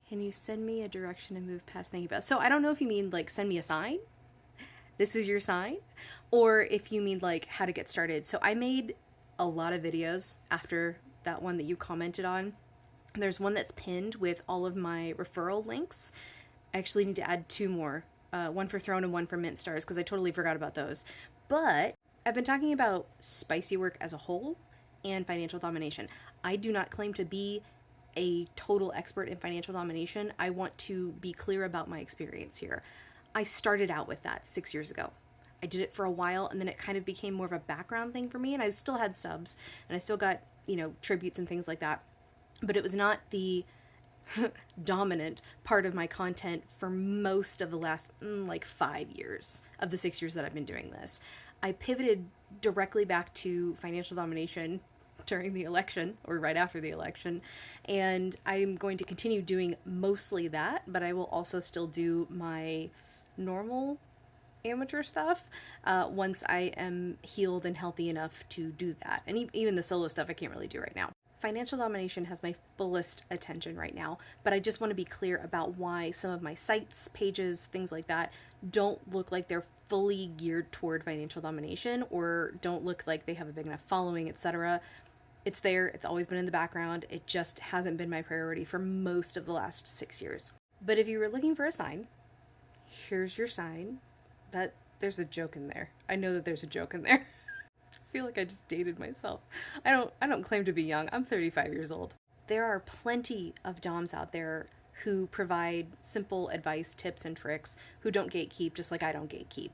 Can you send me a direction to move past thinking about? So I don't know if you mean like send me a sign. This is your sign, or if you mean like how to get started. So I made a lot of videos after that one that you commented on. There's one that's pinned with all of my referral links. I actually need to add two more, one for Throne and one for Mint Stars, because I totally forgot about those. But I've been talking about spicy work as a whole and financial domination. I do not claim to be a total expert in financial domination. I want to be clear about my experience here. I started out with that 6 years ago. I did it for a while, and then it kind of became more of a background thing for me, and I still had subs and I still got, tributes and things like that. But it was not the dominant part of my content for most of the last like 5 years of the 6 years that I've been doing this. I pivoted directly back to financial domination during the election or right after the election, and I'm going to continue doing mostly that, but I will also still do my normal amateur stuff once I am healed and healthy enough to do that. And even the solo stuff I can't really do right now. Financial domination has my fullest attention right now, but I just want to be clear about why some of my sites, pages, things like that don't look like they're fully geared toward financial domination or don't look like they have a big enough following, etc. It's there, it's always been in the background, it just hasn't been my priority for most of the last 6 years. But if you were looking for a sign, here's your sign. That there's a joke in there. I know that there's a joke in there. I feel like I just dated myself. I don't claim to be young. I'm 35 years old. There are plenty of doms out there who provide simple advice, tips, and tricks, who don't gatekeep just like I don't gatekeep.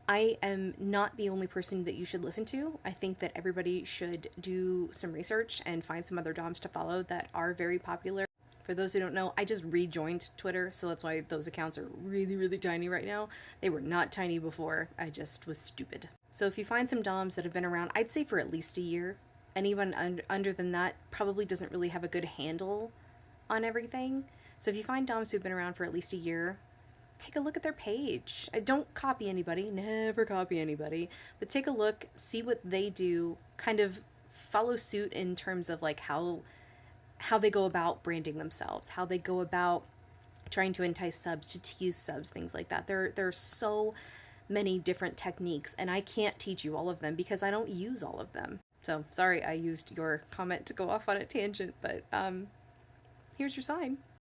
I am not the only person that you should listen to. I think that everybody should do some research and find some other DOMs to follow that are very popular. For those who don't know, I just rejoined Twitter, so that's why those accounts are really, really tiny right now. They were not tiny before. I just was stupid. So if you find some DOMs that have been around, I'd say for at least a year. Anyone under than that probably doesn't really have a good handle on everything. So if you find DOMs who've been around for at least a year, take a look at their page. I don't copy anybody, never copy anybody, but take a look, see what they do, kind of follow suit in terms of like how they go about branding themselves, how they go about trying to entice subs, to tease subs, things like that. There are so many different techniques, and I can't teach you all of them because I don't use all of them. So sorry I used your comment to go off on a tangent, but here's your sign.